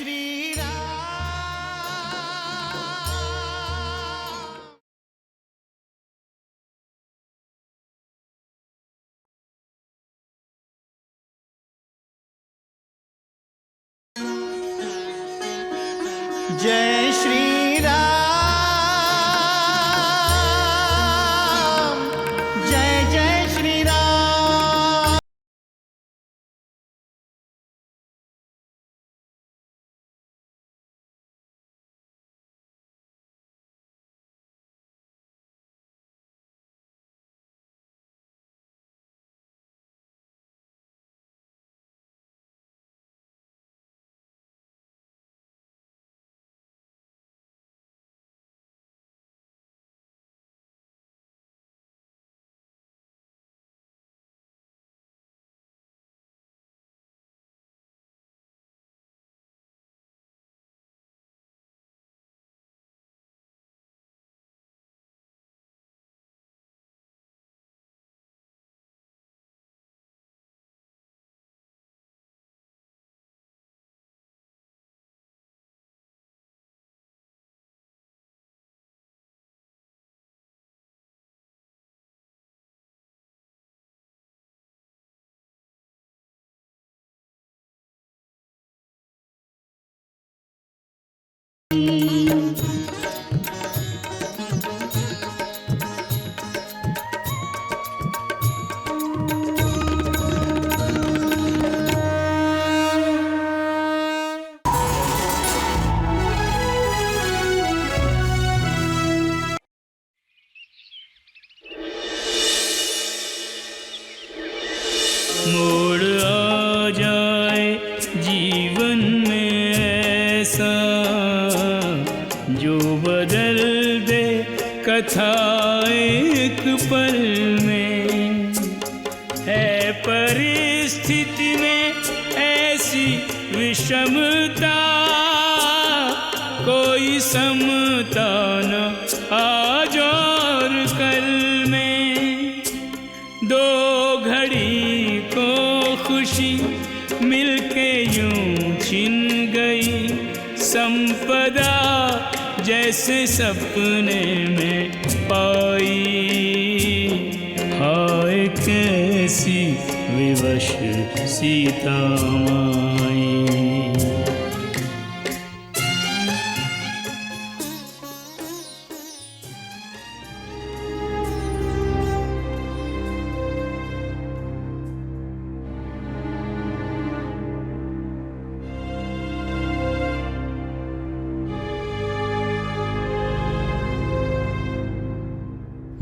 श्री राम। जय श्री राम, जय जय श्री राम। मोड़ आ जाए जीवन में ऐसा जो बदल दे कथा एक पल में। है परिस्थिति में ऐसी विषमता, कोई समता न आज और कल में। दो घड़ी को खुशी मिलके यूं छिन गई, संपदा जैसे सपने में पाई। हाय कैसी विवश सीता माई।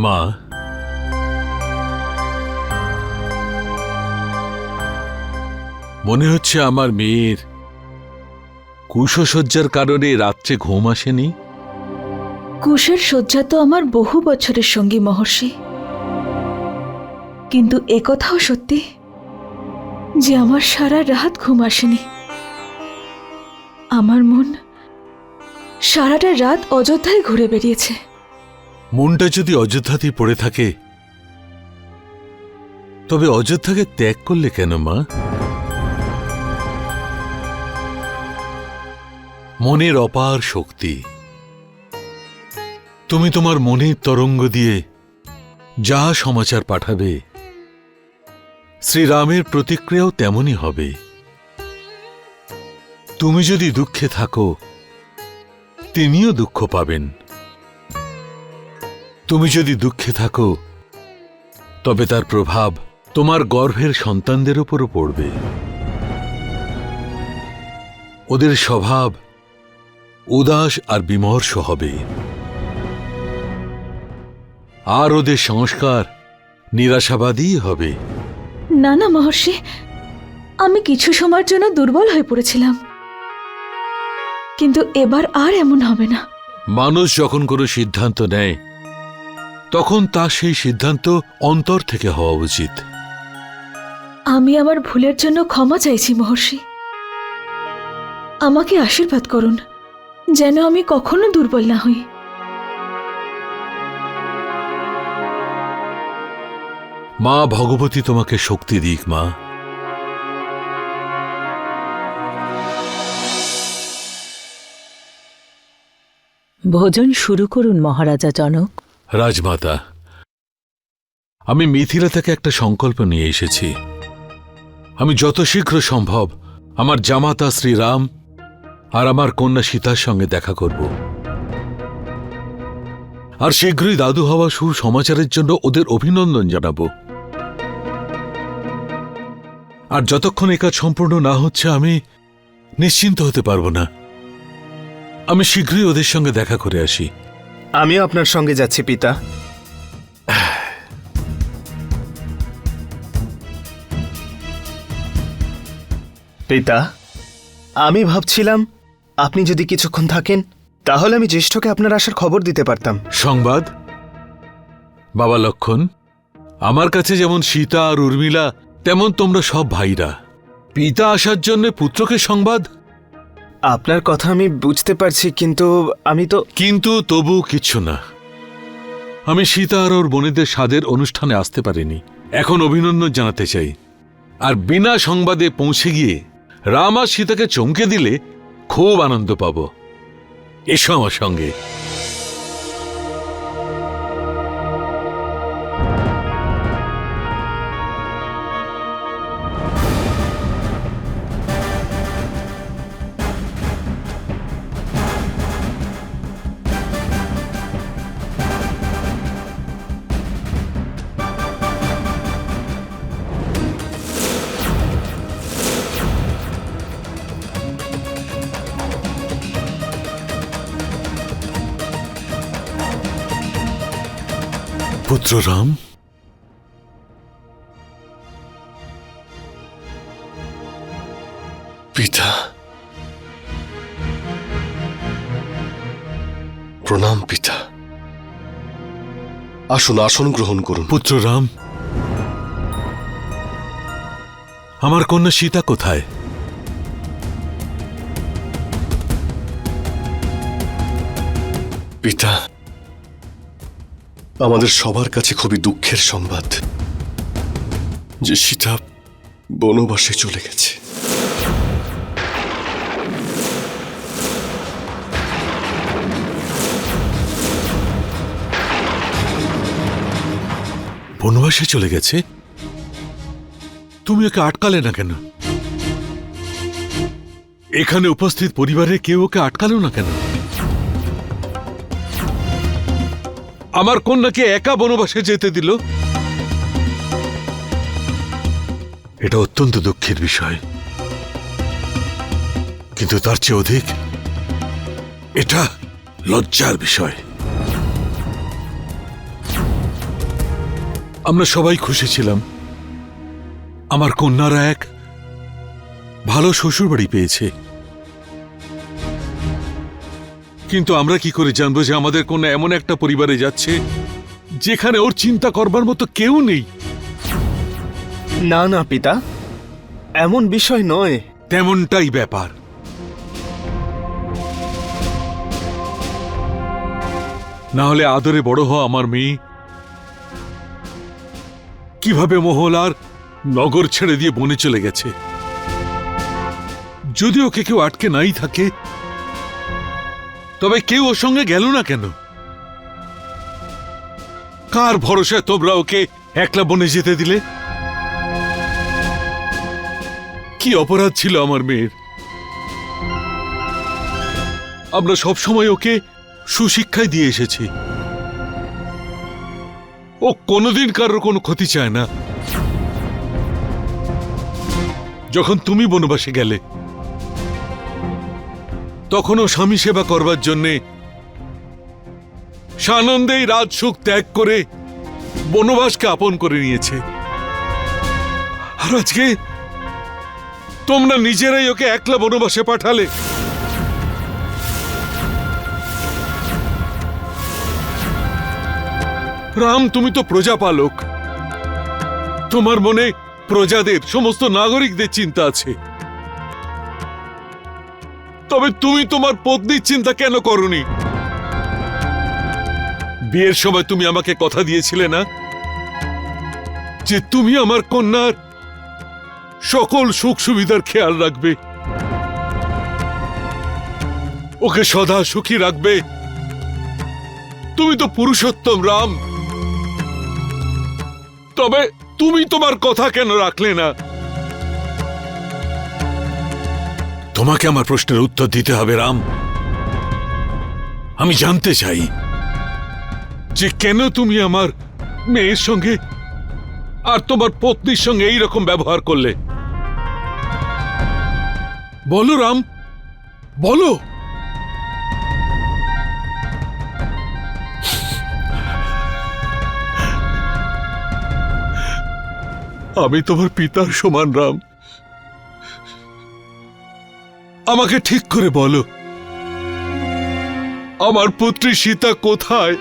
মা, মনে হচ্ছে আমার মেয়ের কুশশয্যার কারণে রাত্রে ঘুম আসেনি। কুশের শয্যা তো আমার বহু বছরের সঙ্গী মহর্ষি, কিন্তু একথাও সত্যি যে আমার সারা রাত ঘুম আসেনি। আমার মন সারাটা রাত অযোধ্যায় ঘুরে বেরিয়েছে। মনটা যদি অযোধ্যাতেই পড়ে থাকে, তবে অযোধ্যাকে ত্যাগ করলে কেন মা? মনের অপার শক্তি, তুমি তোমার মনের তরঙ্গ দিয়ে যা সমাচার পাঠাবে, শ্রীরামের প্রতিক্রিয়াও তেমনই হবে। তুমি যদি দুঃখে থাকো, তিনিও দুঃখ পাবেন। তুমি যদি দুঃখে থাকো, তবে তার প্রভাব তোমার গর্ভের সন্তানদের উপরও পড়বে। ওদের স্বভাব উদাস আর বিমর্ষ হবে, আর ওদের সংস্কার নিরাশাবাদী হবে। না না মহর্ষি, আমি কিছু সময়ের জন্য দুর্বল হয়ে পড়েছিলাম, কিন্তু এবার আর এমন হবে না। মানুষ যখন কোনো সিদ্ধান্ত নেয়, তখন তার সেই সিদ্ধান্ত অন্তর থেকে হওয়া উচিত। আমি আমার ভুলের জন্য ক্ষমা চাইছি মহর্ষি। আমাকে আশীর্বাদ করুন যেন আমি কখনো দুর্বল না হই। মা ভগবতী তোমাকে শক্তি দিক মা। ভোজন শুরু করুন মহারাজা জনক। রাজমাতা, আমি মিথিলা থেকে একটা সংকল্প নিয়ে এসেছি। আমি যত শীঘ্র সম্ভব আমার জামাতা শ্রীরাম আর আমার কন্যা সীতার সঙ্গে দেখা করব, আর শীঘ্রই দাদু হওয়া সুসমাচারের জন্য ওদের অভিনন্দন জানাবো। আর যতক্ষণ এ কাজ সম্পূর্ণ না হচ্ছে আমি নিশ্চিন্ত হতে পারবো না। আমি শীঘ্রই ওদের সঙ্গে দেখা করে আসি। আমিও আপনার সঙ্গে যাচ্ছি পিতা। পিতা, আমি ভাবছিলাম আপনি যদি কিছুক্ষণ থাকেন তাহলে আমি জ্যেষ্ঠকে আপনার আসার খবর দিতে পারতাম। সংবাদ? বাবা লক্ষণ, আমার কাছে যেমন সীতা আর উর্মিলা তেমন তোমরা সব ভাইরা। পিতা আসার জন্য পুত্রকে সংবাদ? আপনার কথা আমি বুঝতে পারছি, কিন্তু কিন্তু তবু কিচ্ছু না। আমি সীতা আর ওর বোনেদের স্বাদের অনুষ্ঠানে আসতে পারিনি। এখন অভিনন্দন জানাতে চাই। আর বিনা সংবাদে পৌঁছে গিয়ে রাম আর সীতাকে চমকে দিলে খুব আনন্দ পাব। এসো আমার সঙ্গে। পুত্র রাম, পিতা, প্রণাম পিতা। আসুন, আসন গ্রহণ করুন। পুত্র রাম, আমার কন্যা সীতা কোথায়? পিতা, আমাদের সবার কাছে খুবই দুঃখের সংবাদ যে সীতা বনবাসে চলে গেছে। বনবাসে চলে গেছে? তুমি ওকে আটকালে না কেন? এখানে উপস্থিত পরিবারের কেউ ওকে আটকালো না কেন? আমার কন্যাকে একা বনবাসে যেতে দিল। এটা অত্যন্ত দুঃখের বিষয়, কিন্তু তার চেয়ে অধিক এটা লজ্জার বিষয়। আমরা সবাই খুশি ছিলাম আমার কন্যারা এক ভালো শ্বশুরবাড়ি পেয়েছে, কিন্তু আমরা কি করে জানবো যে আমাদের কন্যা এমন একটা পরিবারে যাচ্ছে যেখানে ওর চিন্তা করবার মতো কেউ নেই? না না পিতা, এমন বিষয় নয়। তেমনটাই ব্যাপার। না হলে আদরে বড় হওয়া আমার মেয়ে কিভাবে মহল আর নগর ছেড়ে দিয়ে বনে চলে গেছে? যদি ওকে কেউ আটকে নাই থাকে, তবে কেউ ওর সঙ্গে গেল না কেন? কার ভরসায় তোমরা ওকে একলা বনে যেতে দিলে? কি অপরাধ ছিল আমার মেয়ের? আমরা সবসময় ওকে সুশিক্ষায় দিয়ে এসেছি। ও কোনোদিন কারোর কোনো ক্ষতি চায় না। যখন তুমি বনবাসে গেলে তখন ও স্বামী সেবা করবার জন্যে সানন্দেই রাজসুখ ত্যাগ করে বনবাসকে আপন করে নিয়েছে। আর আজকে তোমরা নিজেরাই ওকে একলা বনবাসে পাঠালে। রাম, তুমি তো প্রজাপালক, তোমার মনে প্রজাদের, সমস্ত নাগরিকদের চিন্তা আছে। তবে তুমি তোমার পত্নীর চিন্তা কেন করনি? বিয়ের সময় তুমি আমাকে কথা দিয়েছিলে না যে তুমি আমার কন্যার সকল সুখ সুবিধার খেয়াল রাখবে, ওকে সদা সুখী রাখবে, তুমি তো পুরুষোত্তম রাম। তবে তুমি তোমার কথা কেন রাখলে না? তোমাকে আমার প্রশ্নের উত্তর দিতে হবে রাম। আমি জানতে চাই যে কেন তুমি আমার মেয়ের সঙ্গে আর তোমার পত্নীর সঙ্গে এই রকম ব্যবহার করলে। বলো রাম, বলো। আমি তোমার পিতার সমান রাম। আমাকে ঠিক করে বলো, আমার পুত্রী সীতা কোথায়?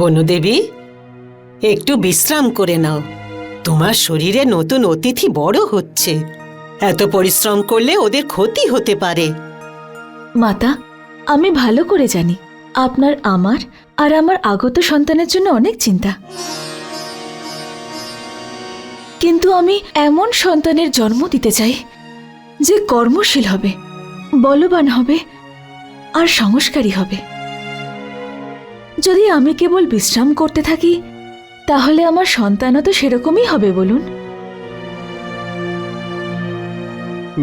বনুদেবী, একটু বিশ্রাম করে নাও। তোমার শরীরে নতুন অতিথি বড় হচ্ছে, এত পরিশ্রম করলে ওদের ক্ষতি হতে পারে। মাতা, আমি ভালো করে জানি আপনার আমার আর আমার আগত সন্তানের জন্য অনেক চিন্তা, কিন্তু আমি এমন সন্তানের জন্ম দিতে চাই যে কর্মশীল হবে, বলবান হবে আর সংস্কারী হবে। যদি আমি কেবল বিশ্রাম করতে থাকি তাহলে আমার সন্তানও তো সেরকমই হবে, বলুন।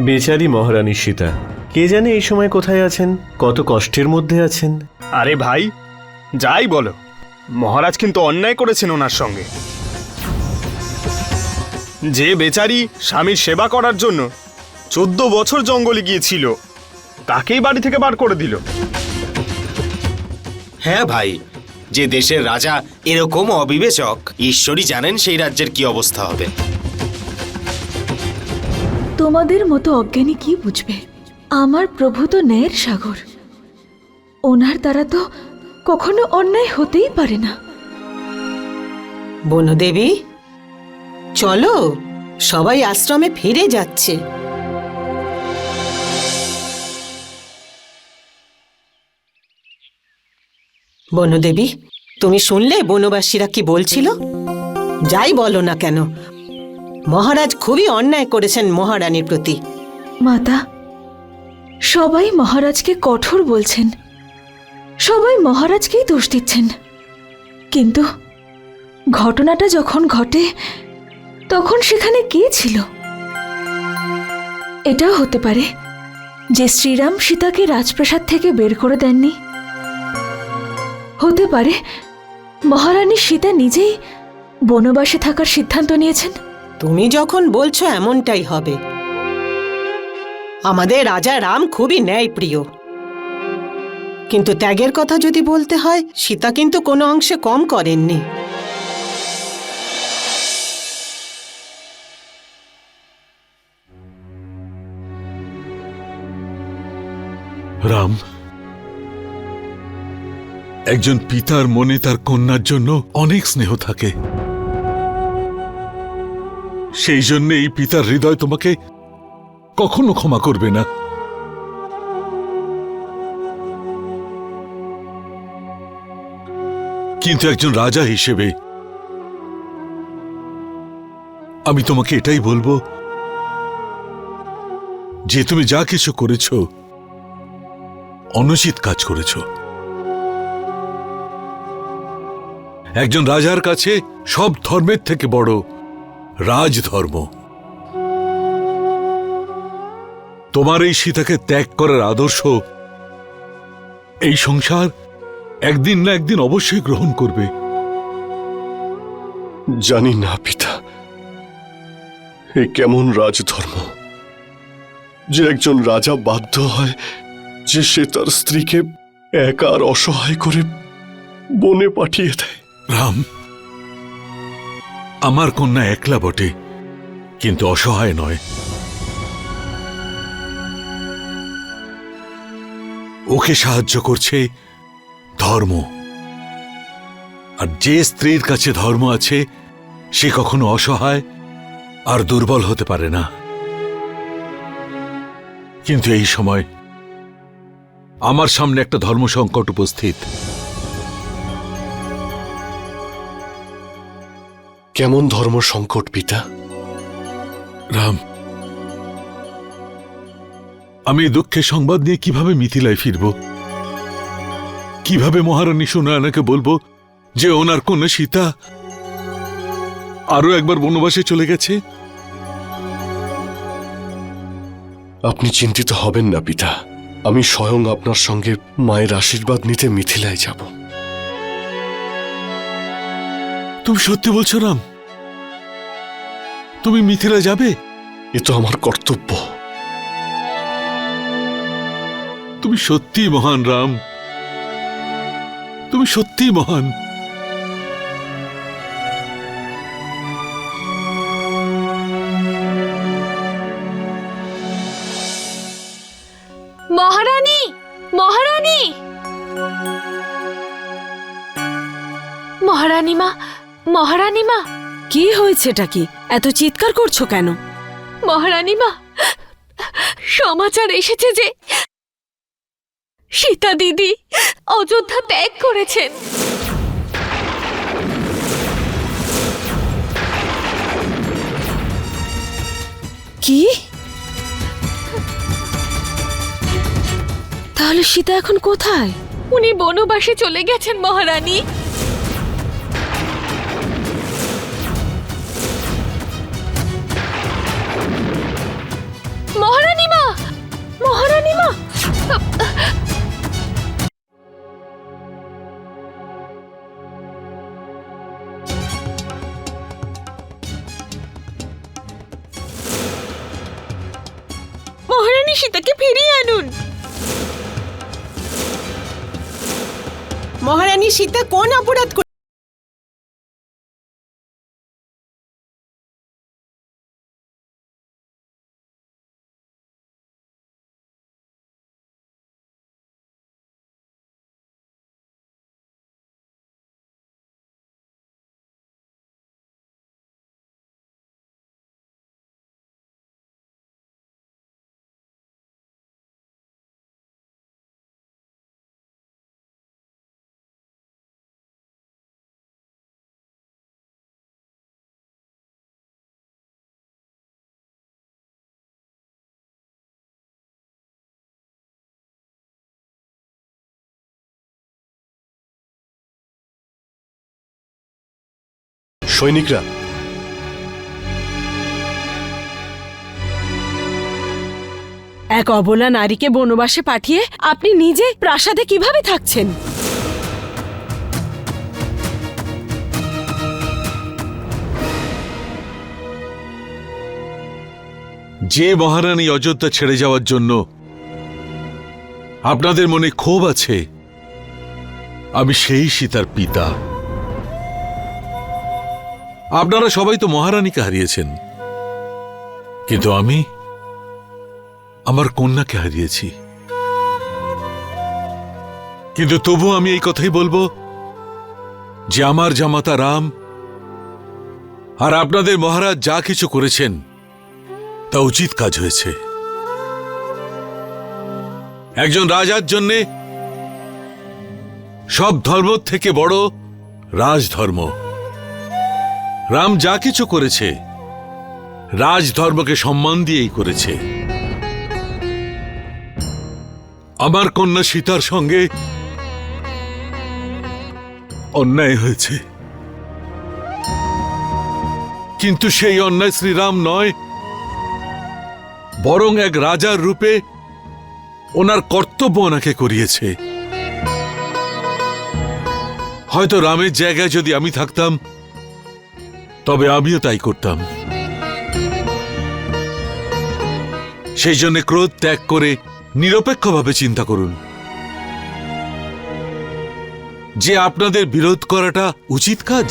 বেচারি মহারানী সীতা, কে জানে এই সময় কোথায় আছেন, কত কষ্টের মধ্যে আছেন। আরে ভাই, যাই বলো, মহারাজ কিন্তু অন্যায় করেছেন ওনার সঙ্গে। যে বেচারি স্বামীর সেবা করার জন্য 14 বছর জঙ্গলে গিয়েছিল, তাকেই বাড়ি থেকে বার করে দিল। হ্যাঁ ভাই, যে দেশের রাজা এরকম অবিবেচক, ঈশ্বরই জানেন সেই রাজ্যের কি অবস্থা হবে। তোমাদের মতো অজ্ঞানী কি বুঝবে? আমার প্রভু তো ন্যায়ের সাগর, ওনার দ্বারা তো কখনো অন্যায় হতেই পারে না। বনুদেবী, চলো, সবাই আশ্রমে ফিরে যাচ্ছে। বনুদেবী, তুমি শুনলে বনবাসীরা কি বলছিল? যাই বলো না কেন, মহারাজ খুবই অন্যায় করেছেন মহারানীর প্রতি। মাতা, সবাই মহারাজকে কঠোর বলছেন, সবাই মহারাজকেই দোষ দিচ্ছেন, কিন্তু ঘটনাটা যখন ঘটে তখন সেখানে কে ছিল? এটাও হতে পারে যে শ্রীরাম সীতাকে রাজপ্রাসাদ থেকে বের করে দেননি। হতে পারে মহারানী সীতা নিজেই বনবাসে থাকার সিদ্ধান্ত নিয়েছেন। তুমি যখন বলছো এমনটাই হবে। আমাদের রাজা রাম খুবই ন্যায়প্রিয়, কিন্তু ত্যাগের কথা যদি বলতে হয়, সীতা কিন্তু কোনো অংশে কম করেননি। রাম, একজন পিতার মনে তার কন্যার জন্য অনেক স্নেহ থাকে। সেই জন্য এই পিতার হৃদয় তোমাকে কখনো ক্ষমা করবে না। কিন্তু একজন রাজা হিসেবে আমি তোমাকে এটাই বলবো যে তুমি যা কিছু করেছ অনুচিত কাজ করেছ। একজন রাজার কাছে সব ধর্মের থেকে বড় রাজধর্ম। তোমার এই সীতাকে ত্যাগ করার আদর্শ এই সংসার একদিন না একদিন অবশ্যই গ্রহণ করবে। জানি না পিতা, এ কেমন রাজধর্ম যে একজন রাজা বাধ্য হয় যে সে তার স্ত্রীকে একা আর অসহায় করে বনে পাঠিয়ে দেয়। রাম, আমার কন্যা একলা বটে, কিন্তু অসহায় নয়। ওকে সাহায্য করছে ধর্ম, আর যে স্ত্রীর কাছে ধর্ম আছে সে কখনো অসহায় আর দুর্বল হতে পারে না। কিন্তু এই সময় আমার সামনে একটা ধর্ম সংকট উপস্থিত। কেমন ধর্ম সংকট পিতা? রাম, আমি দুঃখের সংবাদ নিয়ে কিভাবে মিথিলায় ফিরব? কিভাবে মহারানী সুনয়নাকে বলবো যে ওনার কন্যা সীতা আরো একবার বনবাসে চলে গেছে? আপনি চিন্তিত হবেন না পিতা, আমি স্বয়ং আপনার সঙ্গে মায়ের আশীর্বাদ নিতে মিথিলায় যাব। তুমি সত্যি বলছো রাম? তুমি মিথিলা যাবে? এ তো আমার কর্তব্য। তুমি সত্যি মহান রাম, তুমি সত্যি মহান। মহারানী, মহারানী, মহারানী মা, মহারানী মা, কি হয়েছেটা কি? এত চিৎকার করছো কেন? মহারানী মা, সমাচার এসেছে যে সীতা দিদি অযোধ্যা ত্যাগ করেছেন। কি? তাহলে সীতা এখন কোথায়? উনি বনবাসে চলে গেছেন মহারানী। মহারানী মা, মহারানী মা, মহারানী সীতাকে ফিরিয়ে আনুন। মহারানী সীতা কোন অপরাধ করে? সৈনিকরা, এক অবলা নারীকে বনবাসে পাঠিয়ে আপনি নিজে প্রাসাদে কিভাবে থাকছেন? যে মহারানী অযোধ্যা ছেড়ে যাওয়ার জন্য আপনাদের মনে ক্ষোভ আছে, আমি সেই সীতার পিতা। আপনারা সবাই তো মহারানীকে হারিয়েছেন, কিন্তু আমি আমার কন্যাকে হারিয়েছি। কিন্তু তবু আমি এই কথাই বলবো যে আমার জামাতা রাম আর আপনাদের মহারাজ যা কিছু করেছেন তা উচিত কাজ হয়েছে। একজন রাজার জন্যে সব ধর্ম থেকে বড় রাজধর্ম। রাম যা কিছু করেছে রাজধর্মকে সম্মান দিয়েই করেছে। আমার কন্যা সীতার সঙ্গে অন্যায় হয়েছে, কিন্তু সেই অন্যায় শ্রীরাম নয়, বরং এক রাজার রূপে ওনার কর্তব্য ওনাকে করিয়েছে। হয়তো রামের জায়গায় যদি আমি থাকতাম তবে আমিও তাই করতাম। সেই জন্য ক্রোধ ত্যাগ করে নিরপেক্ষভাবে চিন্তা করুন যে আপনাদের বিরোধ করাটা উচিত কাজ।